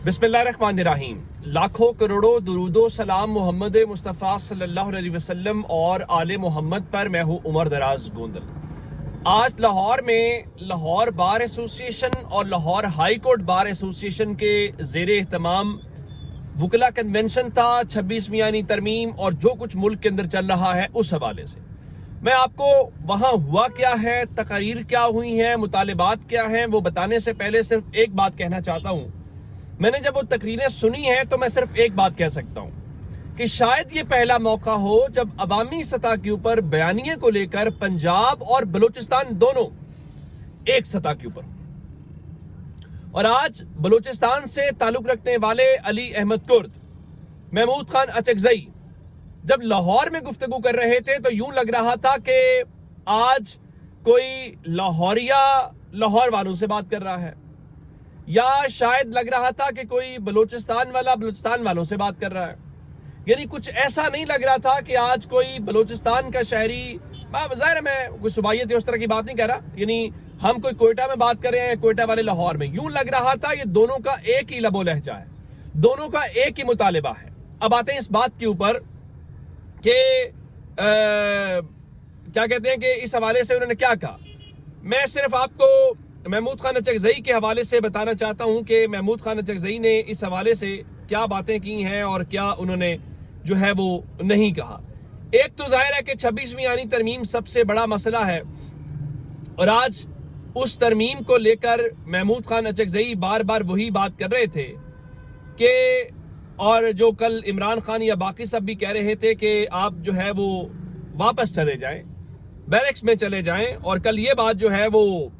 बिस्मिल्लाहिर्रहमानिर्रहीम। लाखों करोड़ों दुरूदो सलाम मोहम्मद मुस्तफ़ा सल्लल्लाहु अलैहि वसल्लम और आले मोहम्मद पर। मैं हूँ उमर दराज गोंदल। आज लाहौर में लाहौर बार एसोसिएशन और Lahore high court bar association के ज़ेरे एहतमाम वकला कन्वेंशन था। 26वीं यानी तरमीम और जो कुछ मुल्क के अंदर चल रहा है उस हवाले से मैं आपको वहाँ हुआ क्या है, तकरीर क्या हुई हैं, मुतालिबात क्या हैं, वो बताने से पहले सिर्फ एक बात कहना चाहता हूँ। मैंने जब वो तकरीरें सुनी हैं तो मैं सिर्फ एक बात कह सकता हूं कि शायद ये पहला मौका हो जब अवामी सतह के ऊपर बयानिए को लेकर पंजाब और बलूचिस्तान दोनों एक सतह के ऊपर। और आज बलूचिस्तान से ताल्लुक रखने वाले अली अहमद कुर्द, महमूद खान अचकजई जब लाहौर में गुफ्तगू कर रहे थे तो यूं लग रहा था कि आज कोई लाहौरिया लाहौर वालों से बात कर रहा है, या शायद लग रहा था कि कोई बलूचिस्तान वाला बलूचिस्तान वालों से बात कर रहा है। यानी कुछ ऐसा नहीं लग रहा था कि आज कोई बलूचिस्तान का शहरी, ज़ाहिर मैं कोई सुबाइयत उस तरह की बात नहीं कर रहा, यानी हम कोई कोयटा में बात कर रहे हैं, कोयटा वाले लाहौर में, यूं लग रहा था ये दोनों का एक ही लबो लहजा है, दोनों का एक ही मुतालिबा है। अब आते हैं इस बात के ऊपर कि क्या कहते हैं कि इस हवाले से उन्होंने क्या कहा। मैं सिर्फ आपको महमूद खान अचकजई के हवाले से बताना चाहता हूं कि महमूद खान अचकजई ने इस हवाले से क्या बातें की हैं और क्या उन्होंने जो है वो नहीं कहा। एक तो जाहिर है कि 26वीं यानी तरमीम सबसे बड़ा मसला है और आज उस तरमीम को लेकर महमूद खान अचकजई बार बार वही बात कर रहे थे कि, और जो कल इमरान खान या बाकी सब भी कह रहे थे कि आप जो है वो वापस चले जाएं, बैरक्स में चले जाएं। और कल ये बात जो है वो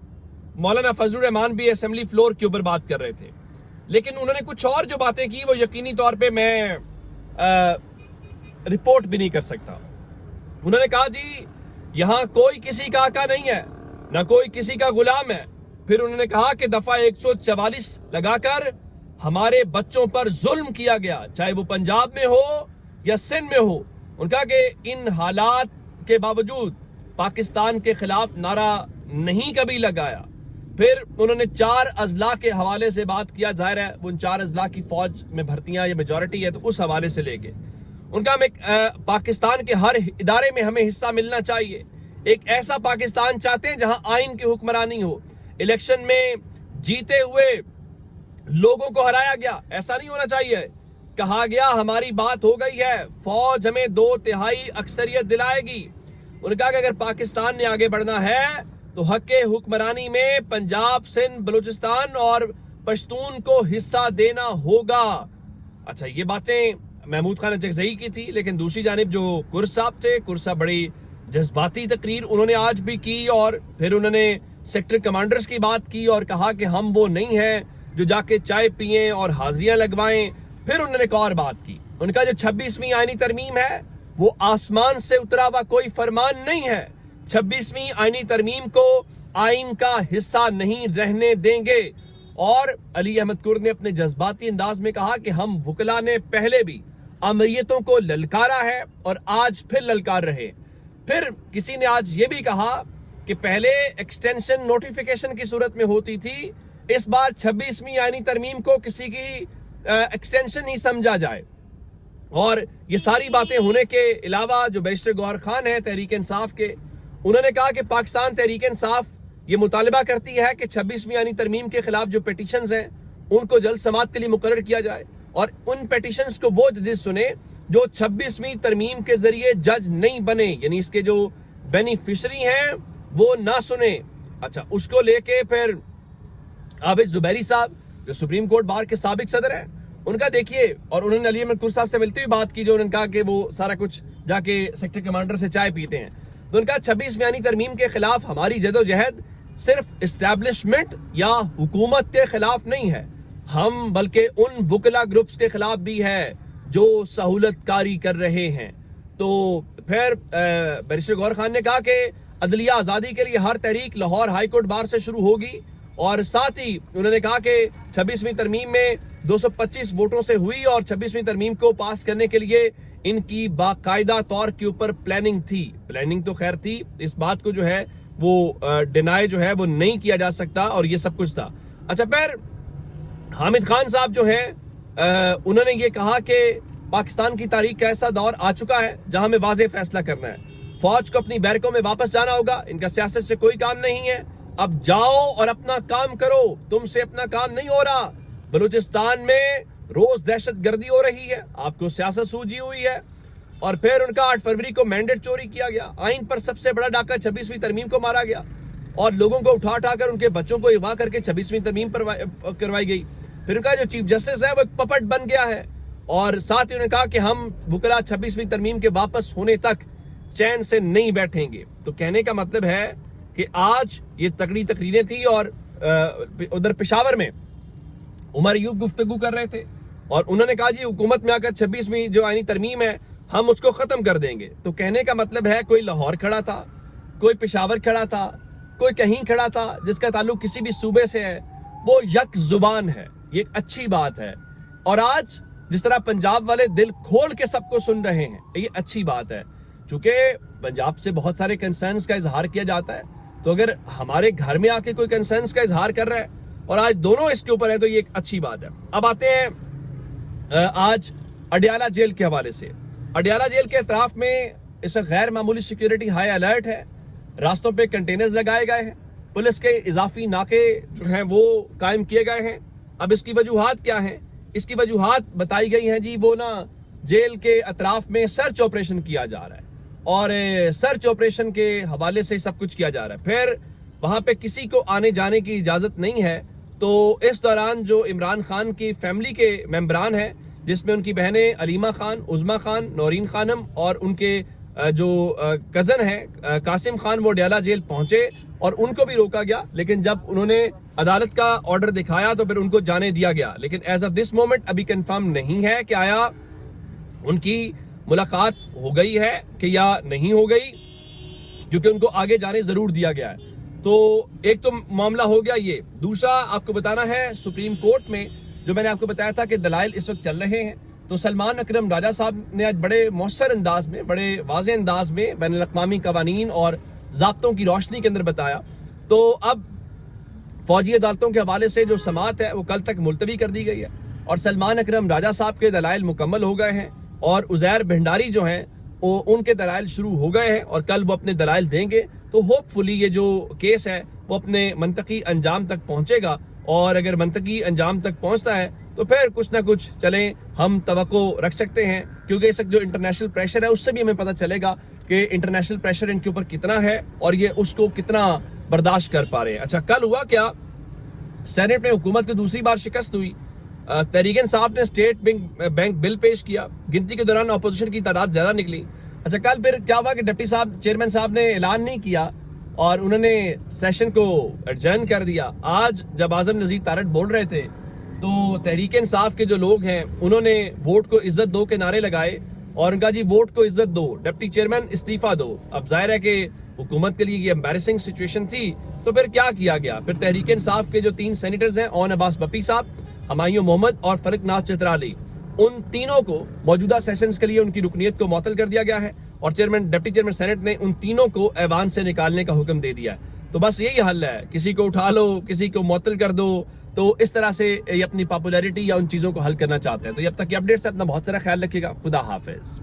मौलाना फजलुर रहमान भी असेंबली फ्लोर के ऊपर बात कर रहे थे, लेकिन उन्होंने कुछ और जो बातें की वो यकीनी तौर पे मैं रिपोर्ट भी नहीं कर सकता। उन्होंने कहा जी यहां कोई किसी का आका नहीं है, ना कोई किसी का गुलाम है। फिर उन्होंने कहा कि दफा 144 लगाकर हमारे बच्चों पर जुल्म किया गया, चाहे वो पंजाब में हो या सिंध में हो। उन्होंने कहा कि इन हालात के बावजूद पाकिस्तान के खिलाफ नारा नहीं कभी लगाया। फिर उन्होंने 4 अजला के हवाले से बात किया, जाहिर है उन 4 अजला की फौज में भर्तियां ये मेजॉरिटी है तो उस हवाले से लेके उनका हमें पाकिस्तान के हर इदारे में हमें हिस्सा मिलना चाहिए। एक ऐसा पाकिस्तान चाहते हैं जहां आइन की हुक्मरानी हो, इलेक्शन में जीते हुए लोगों को हराया गया, ऐसा नहीं होना चाहिए। कहा गया हमारी बात हो गई है, फौज हमें 2/3 अक्सरियत दिलाएगी। उन्होंने कहा कि अगर पाकिस्तान ने आगे बढ़ना है तो हक हुक्मरानी में पंजाब, सिंध, बलूचिस्तान और पश्तून को हिस्सा देना होगा। अच्छा, ये बातें महमूद खान अचकजई की थी, लेकिन दूसरी जानिब जो कुर्द साहब थे, कुर्द साहब बड़ी जज्बाती तकरीर उन्होंने आज भी की और फिर उन्होंने सेक्टर कमांडर्स की बात की और कहा कि हम वो नहीं हैं जो जाके चाय पिए और हाजिरियां लगवाएं। फिर उन्होंने एक और बात की, उनका जो 26वीं आईनी तरमीम है वो आसमान से उतरा हुआ कोई फरमान नहीं है। 26वीं आईनी तरमीम को आइन का हिस्सा नहीं रहने देंगे। और अली अहमद कुर्द ने अपने जज्बाती अंदाज में कहा कि हम वकला ने पहले भी अमरीतों को ललकारा है और आज फिर ललकार रहे। फिर किसी ने आज ये भी कहा कि पहले एक्सटेंशन नोटिफिकेशन की सूरत में होती थी, इस बार 26वीं आईनी तरमीम को किसी की एक्सटेंशन ही समझा जाए। और ये सारी बातें होने के अलावा जो बैरिस्टर गौहर खान है तहरीक इंसाफ के, उन्होंने कहा कि पाकिस्तान तहरीक इंसाफ ये मुतालिबा करती है कि 26वीं यानी तरमीम के खिलाफ जो पिटीशंस हैं उनको जल्द समाअत के लिए मुकर्रर किया जाए और उन पिटीशंस को वो जज सुने जो 26वीं तरमीम के जरिए जज नहीं बने, यानी इसके जो बेनिफिशरी हैं वो ना सुने। अच्छा, उसको लेके फिर आबिद जुबैरी साहब जो सुप्रीम कोर्ट बार के साबिक सदर हैं, उनका देखिए, और उन्होंने अली अहमद कुर्द साहब से मिलती हुई बात की, जो उन्होंने कहा कि वो सारा कुछ जाके सेक्टर कमांडर से चाय पीते हैं। तो उनका 26वीं यानी तरमीम के खिलाफ हमारी जदोजहद सिर्फ इस्टेब्लिशमेंट या हुकूमत के खिलाफ नहीं है, हम बल्कि उन वकला ग्रुप्स के खिलाफ भी है जो सहूलतकारी कर रहे हैं। तो फिर बैरिस्टर गौहर खान ने कहा कि अदलिया आज़ादी के लिए हर तहरीक लाहौर हाई कोर्ट बार से शुरू होगी। और साथ ही उन्होंने कहा कि 26वीं तरमीम में 225 वोटों से हुई और 26वीं तरमीम को पास करने के लिए इनकी बाकायदा तौर के ऊपर प्लानिंग थी। प्लानिंग तो खैर थी, इस बात को जो है वो डिनाई जो है वो नहीं किया जा सकता और ये सब कुछ था। अच्छा, फिर حامد خان صاحب جو ہیں انہوں نے یہ کہا کہ پاکستان کی تاریخ کا ایسا دور آ چکا ہے جہاں ہمیں واضح فیصلہ کرنا ہے، فوج کو اپنی بیرکوں میں واپس جانا ہوگا، ان کا سیاست سے کوئی کام نہیں ہے، اب جاؤ اور اپنا کام کرو، تم سے اپنا کام نہیں ہو رہا۔ بلوچستان میں روز دہشت گردی ہو رہی ہے، آپ کو سیاست سوجھی ہوئی ہے۔ اور پھر ان کا 8 فروری کو مینڈیٹ چوری کیا گیا، آئین پر سب سے بڑا ڈاکہ 26ویں ترمیم کو مارا گیا، اور لوگوں کو اٹھا کر ان کے بچوں کو اغوا کر کے 26ویں ترمیم کروائی گئی۔ پھر ان کا جو چیف جسٹس ہے وہ ایک پپٹ بن گیا ہے، اور ساتھ ہی انہوں نے کہا کہ ہم وکلا 26ویں ترمیم کے واپس ہونے تک چین سے نہیں بیٹھیں گے۔ تو کہنے کا مطلب ہے کہ آج یہ تگڑی تقریریں تھی، اور ادھر پشاور میں عمر ایوب گفتگو کر رہے تھے، اور انہوں نے کہا جی حکومت میں آ کر 26ویں جو آئینی ترمیم ہے ہم اس کو ختم کر دیں گے۔ تو کہنے کا مطلب ہے کوئی لاہور کھڑا تھا، کوئی پشاور کھڑا تھا، کوئی کہیں کھڑا تھا، جس کا تعلق کسی بھی صوبے سے ہے، وہ یک زبان ہے۔ یہ ایک اچھی بات ہے، اور آج جس طرح پنجاب والے دل کھول کے سب کو سن رہے ہیں، یہ اچھی بات ہے۔ چونکہ پنجاب سے بہت سارے کنسرنز کا اظہار کیا جاتا ہے، تو اگر ہمارے گھر میں آ کے کوئی کنسرنز کا اظہار کر رہا ہے اور آج دونوں اس کے اوپر ہے، تو یہ ایک اچھی بات ہے۔ اب آتے ہیں آج اڈیالہ جیل کے حوالے سے۔ اڈیالہ جیل کے اطراف میں اس وقت غیر معمولی سیکیورٹی ہائی الرٹ ہے، راستوں پہ کنٹینرز لگائے گئے ہیں، پولیس کے اضافی ناکے جو ہیں وہ قائم کیے گئے ہیں۔ اب اس کی وجوہات کیا ہیں؟ اس کی وجوہات بتائی گئی ہیں جی وہ جیل کے اطراف میں سرچ آپریشن کیا جا رہا ہے، اور سرچ آپریشن کے حوالے سے سب کچھ کیا جا رہا ہے، پھر وہاں پہ کسی کو آنے جانے کی اجازت نہیں ہے۔ تو اس دوران جو عمران خان کی فیملی کے ممبران ہیں، جس میں ان کی بہنیں علیمہ خان، عظمیٰ خان، نورین خانم، اور ان کے جو کزن ہیں قاسم خان، وہ اڈیالہ جیل پہنچے اور ان کو بھی روکا گیا، لیکن جب انہوں نے عدالت کا آرڈر دکھایا تو پھر ان کو جانے دیا گیا۔ لیکن ایز آف دس مومنٹ ابھی کنفرم نہیں ہے کہ آیا ان کی ملاقات ہو گئی ہے کہ یا نہیں ہو گئی، کیونکہ ان کو آگے جانے ضرور دیا گیا ہے۔ تو ایک تو معاملہ ہو گیا یہ۔ دوسرا آپ کو بتانا ہے، سپریم کورٹ میں جو میں نے آپ کو بتایا تھا کہ دلائل اس وقت چل رہے ہیں، تو سلمان اکرم راجہ صاحب نے آج بڑے مؤثر انداز میں، بڑے واضح انداز میں بین الاقوامی قوانین اور ضابطوں کی روشنی کے اندر بتایا۔ تو اب فوجی عدالتوں کے حوالے سے جو سماعت ہے وہ کل تک ملتوی کر دی گئی ہے، اور سلمان اکرم راجہ صاحب کے دلائل مکمل ہو گئے ہیں، اور عزیر بھنڈاری جو ہیں وہ ان کے دلائل شروع ہو گئے ہیں، اور کل وہ اپنے دلائل دیں گے۔ تو ہوپ فلی یہ جو کیس ہے وہ اپنے منطقی انجام تک پہنچے گا، اور اگر منطقی انجام تک پہنچتا ہے تو پھر کچھ نہ کچھ چلیں ہم توقع رکھ سکتے ہیں، کیونکہ اس وقت جو انٹرنیشنل پریشر ہے اس سے بھی ہمیں پتہ چلے گا کہ انٹرنیشنل پریشر ان کے اوپر کتنا ہے اور یہ اس کو کتنا برداشت کر پا رہے ہیں۔ اچھا، کل ہوا کیا، سینٹ میں حکومت کو دوسری بار شکست ہوئی۔ تحریک انصاف نے اسٹیٹ بینک بل پیش کیا، گنتی کے دوران اپوزیشن کی تعداد زیادہ نکلی۔ اچھا، کل پھر کیا ہوا کہ ڈپٹی چیئرمین صاحب نے اعلان نہیں کیا اور انہوں نے سیشن کو ایڈجرن کر دیا۔ آج جب اعظم نذیر تارڑ بول رہے تھے تو تحریک انصاف کے جو لوگ ہیں انہوں نے ووٹ کو عزت دو کے نعرے لگائے، اور ان کا جی ووٹ کو عزت دو، ڈپٹی چیئرمین استعفیٰ دو۔ اب ظاہر ہے کہ حکومت کے لیے یہ امبیرسنگ سچویشن تھی، تو پھر کیا گیا، پھر تحریک انصاف کے جو 3 سینیٹرز ہیں، اون عباس بپی صاحب، ہمایوں محمد اور فرق ناز چترالی، ان تینوں کو موجودہ سیشنز کے لیے ان کی رکنیت کو معطل کر دیا گیا ہے، اور ڈپٹی چیئرمین سینٹ نے ان تینوں کو ایوان سے نکالنے کا حکم دے دیا ہے۔ تو بس یہی حل ہے، کسی کو اٹھا لو، کسی کو معطل کر دو، تو اس طرح سے یہ اپنی پاپولیرٹی یا ان چیزوں کو حل کرنا چاہتے ہیں۔ تو جب تک یہ اپڈیٹ سے اپنا بہت سارا خیال رکھیے گا۔ خدا حافظ۔